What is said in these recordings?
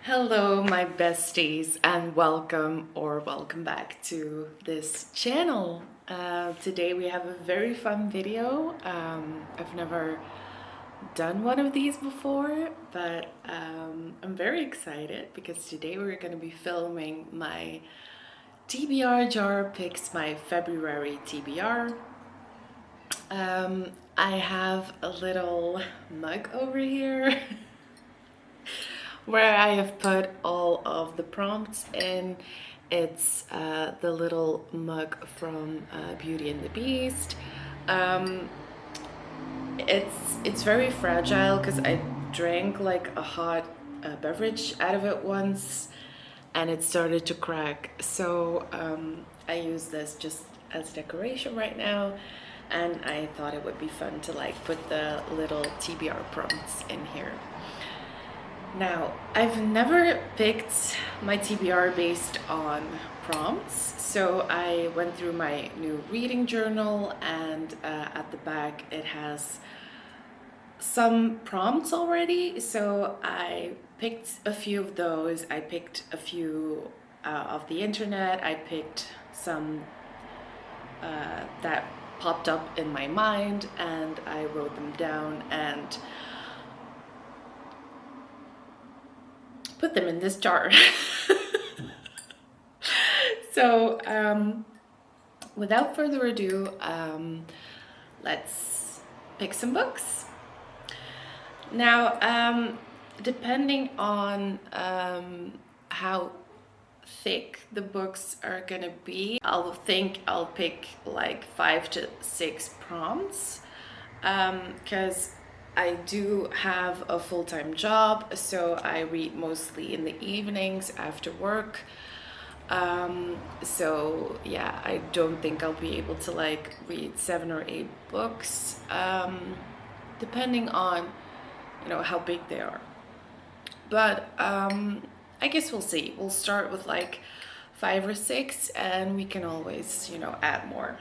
Hello my besties and welcome back to this channel. Today we have a very fun video. I've never done one of these before, but I'm very excited because today we're going to be filming my TBR jar picks, my February TBR. I have a little mug over here where I have put all of the prompts in. It's the little mug from Beauty and the Beast. It's very fragile because I drank like a hot beverage out of it once and it started to crack. So I use this just as decoration right now, and I thought it would be fun to like put the little TBR prompts in here. Now, I've never picked my TBR based on prompts, so I went through my new reading journal, and at the back it has some prompts already, so I picked a few of those. I picked a few of the internet. I picked some that popped up in my mind, and I wrote them down and put them in this jar. So without further ado, let's pick some books. Now, depending on how thick the books are gonna be, I'll pick like 5 to 6 prompts, because I do have a full-time job, so I read mostly in the evenings after work. So yeah, I don't think I'll be able to like read 7 or 8 books, depending on, you know, how big they are. But I guess we'll see. We'll start with like 5 or 6, and we can always, you know, add more.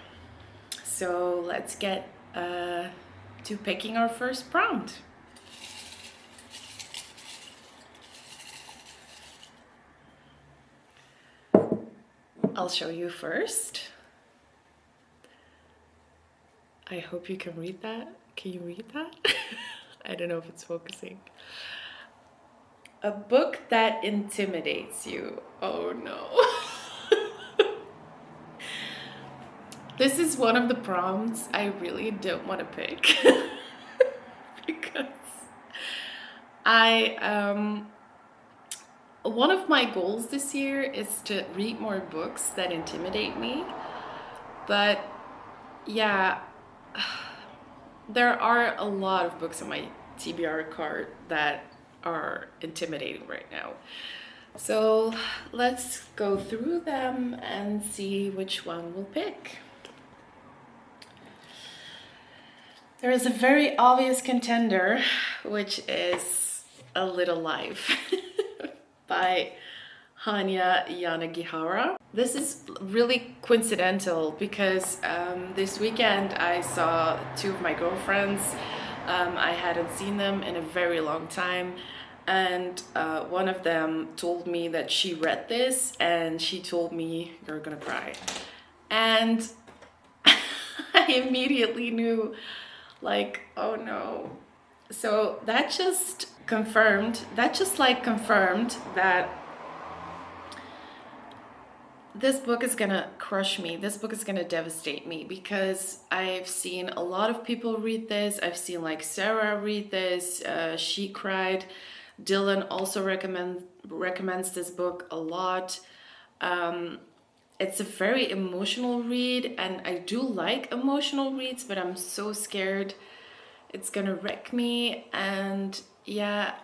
So let's get to picking our first prompt. I'll show you first. I hope you can read that. Can you read that? I don't know if it's focusing. A book that intimidates you. Oh no. This is one of the prompts I really don't want to pick because one of my goals this year is to read more books that intimidate me. But yeah, there are a lot of books on my TBR card that are intimidating right now. So let's go through them and see which one we'll pick. There is a very obvious contender, which is A Little Life by Hanya Yanagihara. This is really coincidental because this weekend I saw 2 of my girlfriends. I hadn't seen them in a very long time, and one of them told me that she read this, and she told me, "You're gonna cry." And I immediately knew, like, oh no. So that just confirmed that this book is gonna crush me. This book is gonna devastate me because I've seen a lot of people read this. I've seen like Sarah read this. She cried. Dylan also recommends this book a lot. It's a very emotional read, and I do like emotional reads, but I'm so scared it's gonna wreck me. And yeah,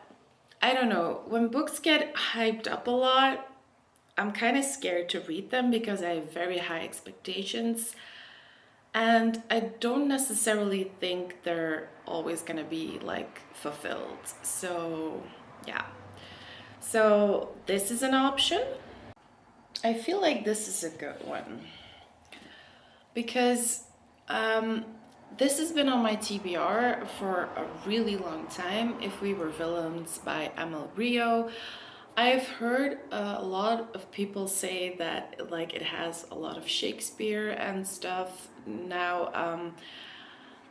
I don't know. When books get hyped up a lot, I'm kind of scared to read them because I have very high expectations, and I don't necessarily think they're always gonna be like fulfilled. So yeah, so this is an option. I feel like this is a good one because this has been on my TBR for a really long time. If We Were Villains by Emil Rio. I've heard a lot of people say that like it has a lot of Shakespeare and stuff. Now,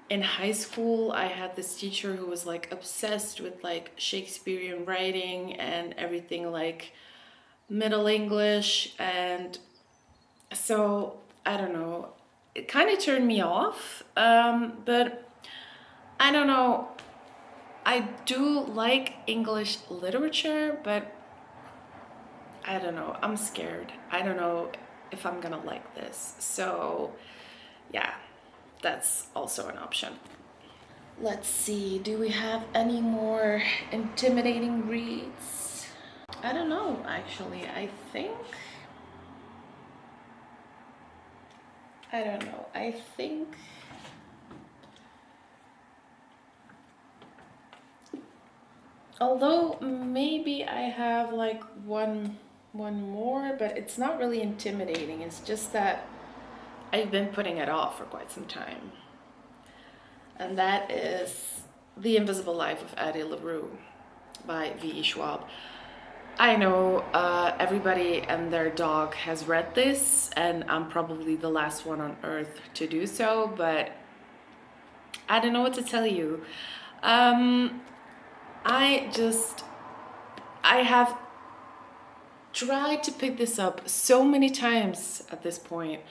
in high school, I had this teacher who was like obsessed with like Shakespearean writing and everything like Middle English, and so I don't know. It kind of turned me off, but I don't know. I do like English literature, but I don't know. I'm scared. I don't know if I'm gonna like this. So, yeah, that's also an option. Let's see. Do we have any more intimidating reads? I don't know, actually. I don't know. I think although maybe I have like one more, but it's not really intimidating. It's just that I've been putting it off for quite some time. And that is The Invisible Life of Addie LaRue by V.E. Schwab. I know everybody and their dog has read this, and I'm probably the last one on earth to do so, but I don't know what to tell you. I have tried to pick this up so many times at this point,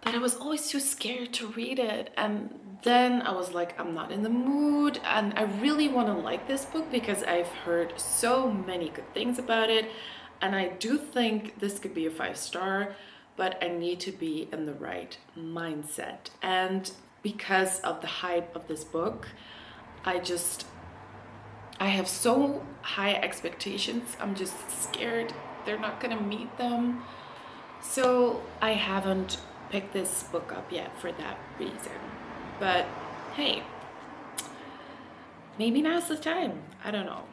but I was always too scared to read it. And then I was like, I'm not in the mood. And I really want to like this book because I've heard so many good things about it. And I do think this could be a 5-star, but I need to be in the right mindset. And because of the hype of this book, I have so high expectations. I'm just scared they're not gonna meet them. So I haven't picked this book up yet for that reason. But hey, maybe now's the time. I don't know.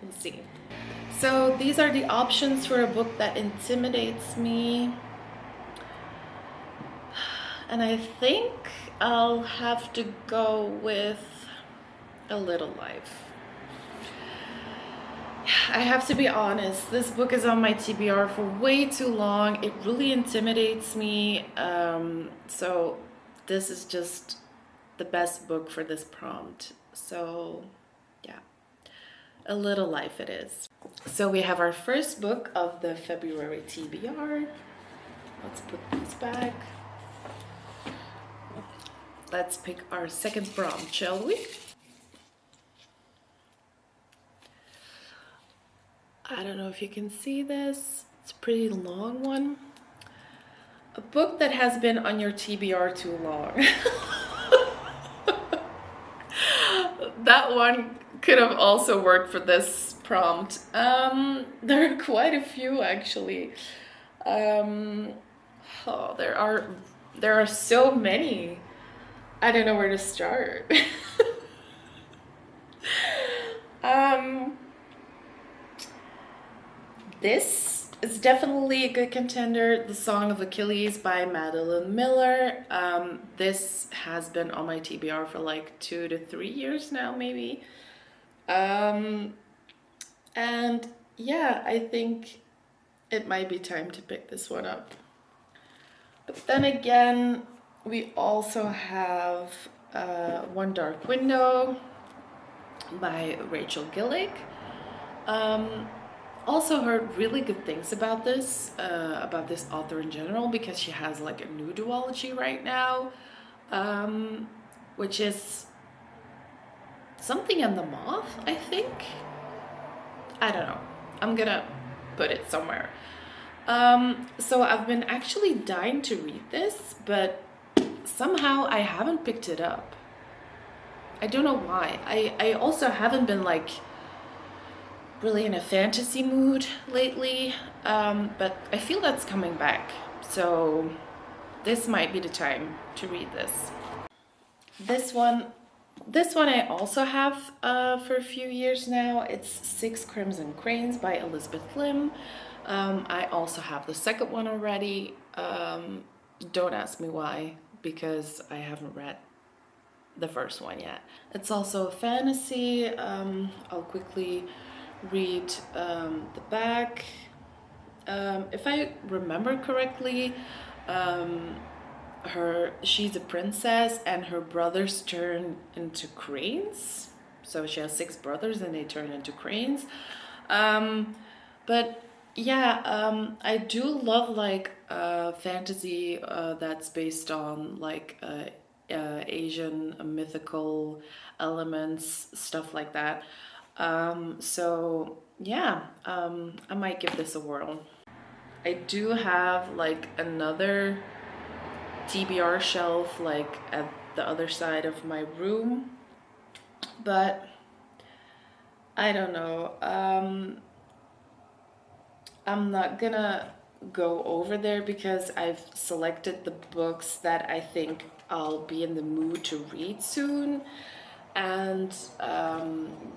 We'll see. So these are the options for a book that intimidates me. And I think I'll have to go with A Little Life. I have to be honest, this book is on my TBR for way too long. It really intimidates me. So this is just the best book for this prompt. So yeah, A Little Life it is. So we have our first book of the February TBR. Let's put this back. Let's pick our second prompt, shall we? I don't know if you can see this. It's a pretty long one. A book that has been on your TBR too long. That one could have also worked for this prompt. There are quite a few actually. Oh, there are so many. I don't know where to start. This is definitely a good contender. The Song of Achilles by Madeline Miller. This has been on my TBR for like 2 to 3 years now, maybe. And yeah, I think it might be time to pick this one up. But then again, we also have One Dark Window by Rachel Gillick. Also heard really good things about this author in general, because she has like a new duology right now, which is Something in the Moth, I think. I don't know. I'm gonna put it somewhere. So I've been actually dying to read this, but somehow I haven't picked it up. I don't know why. I also haven't been like really in a fantasy mood lately, but I feel that's coming back. So this might be the time to read this. This one I also have for a few years now. It's Six Crimson Cranes by Elizabeth Lim. I also have the second one already. Don't ask me why, because I haven't read the first one yet. It's also a fantasy. I'll quickly read the back. If I remember correctly, she's a princess and her brothers turn into cranes. So she has 6 brothers and they turn into cranes. But yeah, I do love like fantasy that's based on like Asian mythical elements, stuff like that. So yeah, I might give this a whirl. I do have like another TBR shelf like at the other side of my room, but I don't know. I'm not gonna go over there because I've selected the books that I think I'll be in the mood to read soon, and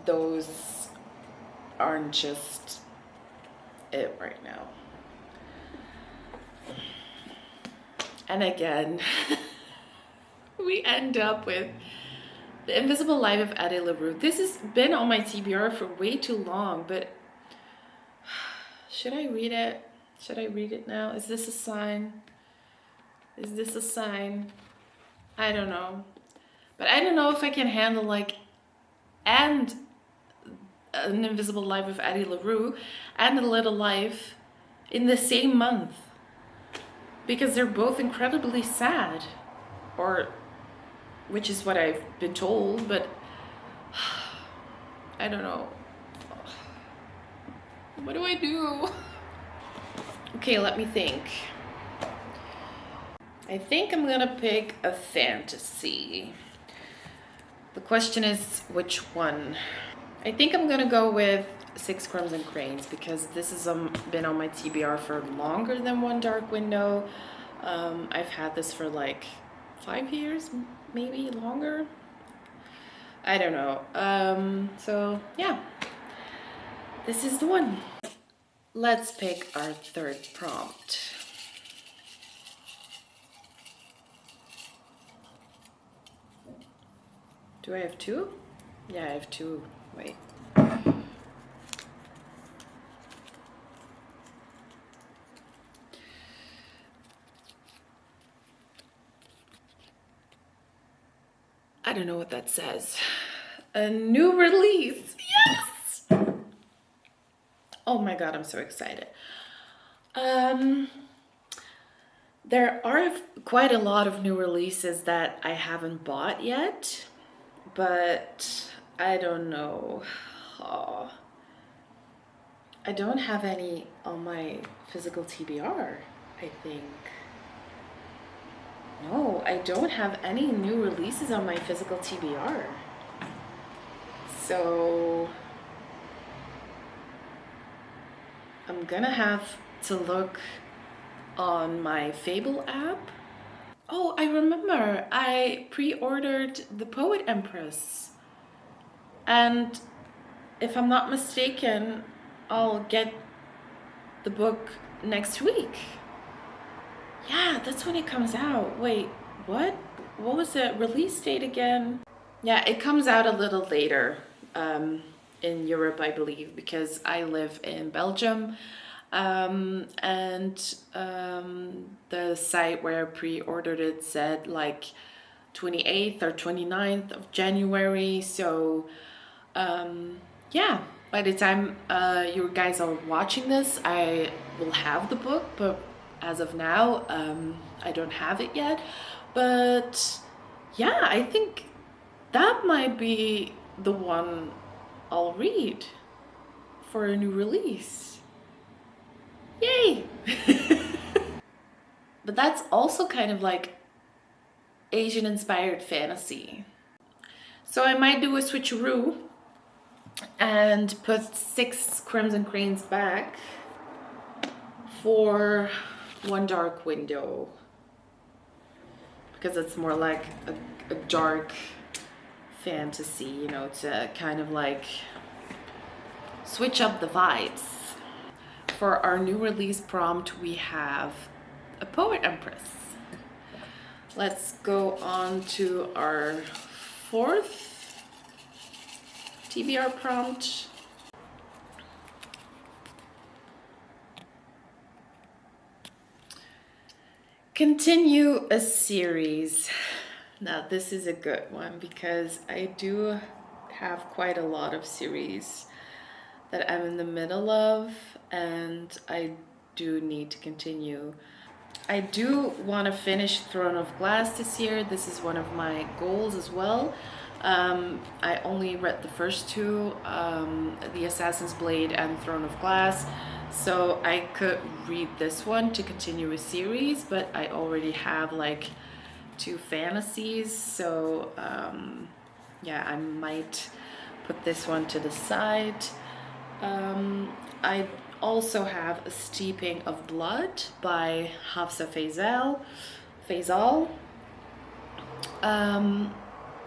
those aren't just it right now. And again, we end up with The Invisible Life of Addie LaRue. This has been on my TBR for way too long, but should I read it? Should I read it now? Is this a sign? Is this a sign? I don't know. But I don't know if I can handle like and An Invisible Life of Addie LaRue and A Little Life in the same month. Because they're both incredibly sad. Or, which is what I've been told, but I don't know. What do I do? Okay, let me think. I think I'm gonna pick a fantasy. The question is which one? I think I'm gonna go with 6 Crimson Cranes because this has been on my TBR for longer than One Dark Window. I've had this for like 5 years, maybe longer. I don't know. So yeah, this is the one. Let's pick our third prompt. Do I have 2? Yeah, I have 2. Wait. I don't know what that says. A new release. Yes! Oh my god, I'm so excited. There are quite a lot of new releases that I haven't bought yet, but I don't know. Oh, I don't have any on my physical TBR, I think. No, I don't have any new releases on my physical TBR. So I'm gonna have to look on my Fable app. Oh, I remember. I pre-ordered The Poet Empress. And if I'm not mistaken, I'll get the book next week. Yeah, that's when it comes out. Wait, what? What was the release date again? Yeah, it comes out a little later in Europe, I believe, because I live in Belgium. The site where I pre-ordered it said like 28th or 29th of January. So yeah, by the time you guys are watching this, I will have the book, but as of now, I don't have it yet. But yeah, I think that might be the one I'll read for a new release. Yay! But that's also kind of like Asian inspired fantasy. So I might do a switcheroo and put 6 Crimson Cranes back for One Dark Window, because it's more like a dark fantasy, you know, to kind of like switch up the vibes. For our new release prompt, we have a Poet Empress. Let's go on to our 4th TBR prompt. continue a series. Now this is a good one because I do have quite a lot of series that I'm in the middle of, and I do need to continue. I do want to finish Throne of Glass this year. This is one of my goals as well. I only read the first two, The Assassin's Blade and Throne of Glass. So I could read this one to continue a series, but I already have like 2 fantasies. So yeah, I might put this one to the side. I also have A Steeping of Blood by Hafsa Faisal.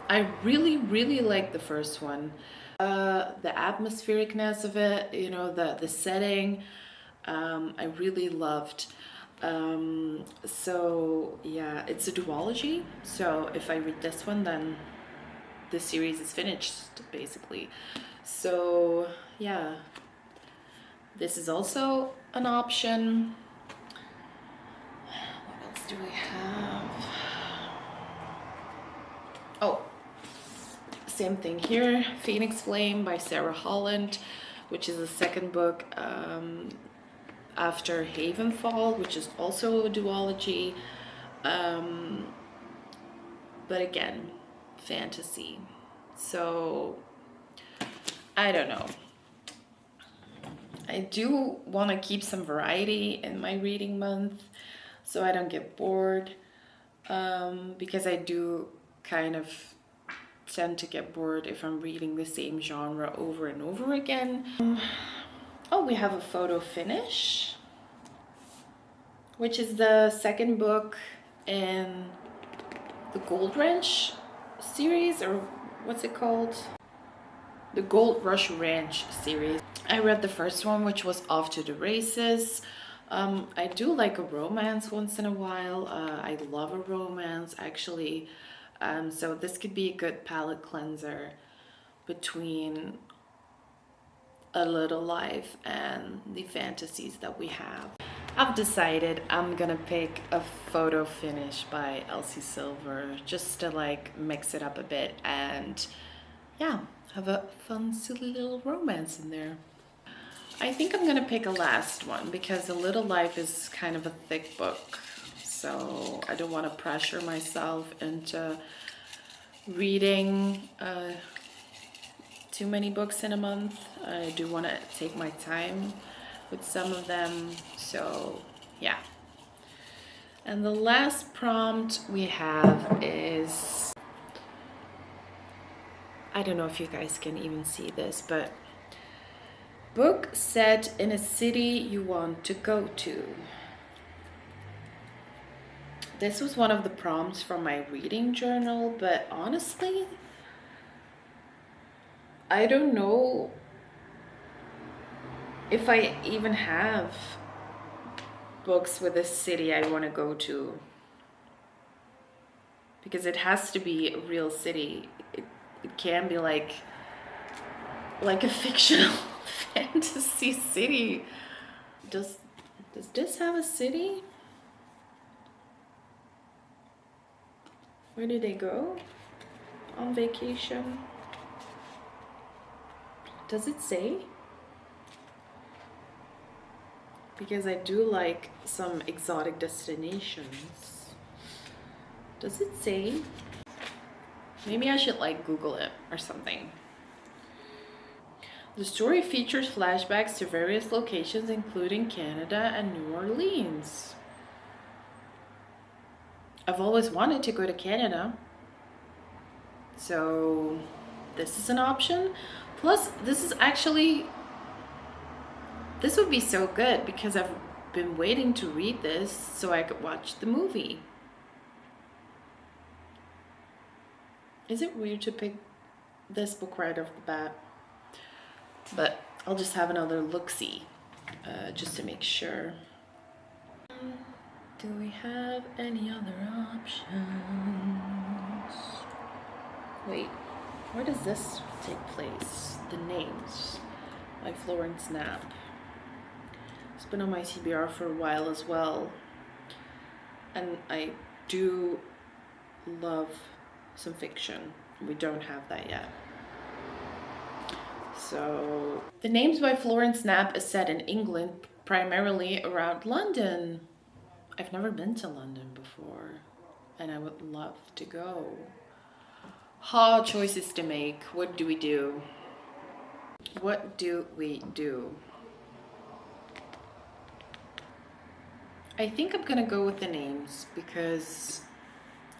I really like the first one. The atmosphericness of it, you know, the setting, I really loved. So yeah, it's a duology. So if I read this one, then the series is finished, basically. So yeah, this is also an option. What else do we have? Oh, same thing here, Phoenix Flame by Sarah Holland, which is the second book after Havenfall, which is also a duology. But again, fantasy. So I don't know. I do want to keep some variety in my reading month so I don't get bored, because I do kind of tend to get bored if I'm reading the same genre over and over again. Oh, we have a photo finish, which is the second book in the Gold Ranch series, or what's it called? The Gold Rush Ranch series. I read the first one, which was Off to the Races. I do like a romance once in a while. I love a romance, actually. So this could be a good palate cleanser between A Little Life and the fantasies that we have. I've decided I'm gonna pick A Photo Finish by Elsie Silver, just to like mix it up a bit and yeah, have a fun, silly little romance in there. I think I'm gonna pick a last one because A Little Life is kind of a thick book. So I don't want to pressure myself into reading too many books in a month. I do want to take my time with some of them. So yeah. And the last prompt we have is, I don't know if you guys can even see this, but book set in a city you want to go to. This was one of the prompts from my reading journal, but honestly, I don't know if I even have books with a city I want to go to, because it has to be a real city. It can be like a fictional fantasy city. Does this have a city? Where did they go on vacation? Does it say? Because I do like some exotic destinations. Does it say? Maybe I should like Google it or something. The story features flashbacks to various locations, including Canada and New Orleans. I've always wanted to go to Canada, so this is an option. Plus, this would be so good because I've been waiting to read this so I could watch the movie. Is it weird to pick this book right off the bat? But I'll just have another look-see, just to make sure. Do we have any other options? Wait, where does this take place? The Names by Florence Knapp. It's been on my TBR for a while as well. and I do love some fiction. We don't have that yet. So The Names by Florence Knapp is set in England, primarily around London. I've never been to London before, and I would love to go. Hard choices to make. What do we do? What do we do? I think I'm gonna go with The Names because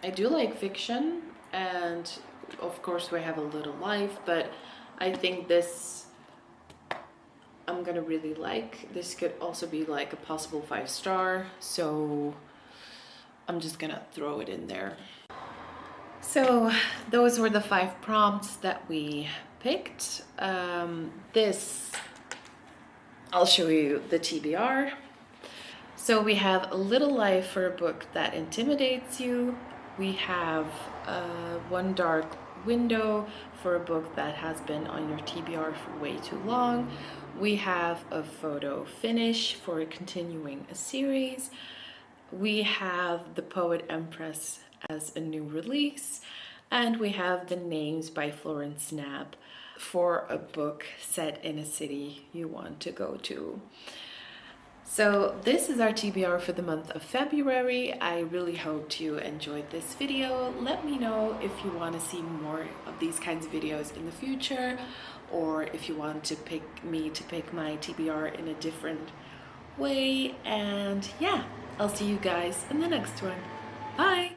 I do like fiction, and of course we have a little life, but I think this I'm gonna really like. This could also be like a possible 5-star, so I'm just gonna throw it in there. So those were the 5 prompts that we picked. I'll show you the TBR. So we have A Little Life for a book that intimidates you. We have One Dark Window for a book that has been on your TBR for way too long. We have A Photo Finish for continuing a series. We have The Poet Empress as a new release. And we have The Names by Florence Knapp for a book set in a city you want to go to. So this is our TBR for the month of February. I really hope you enjoyed this video. Let me know if you want to see more of these kinds of videos in the future, or if you want to pick my TBR in a different way. And yeah, I'll see you guys in the next one. Bye!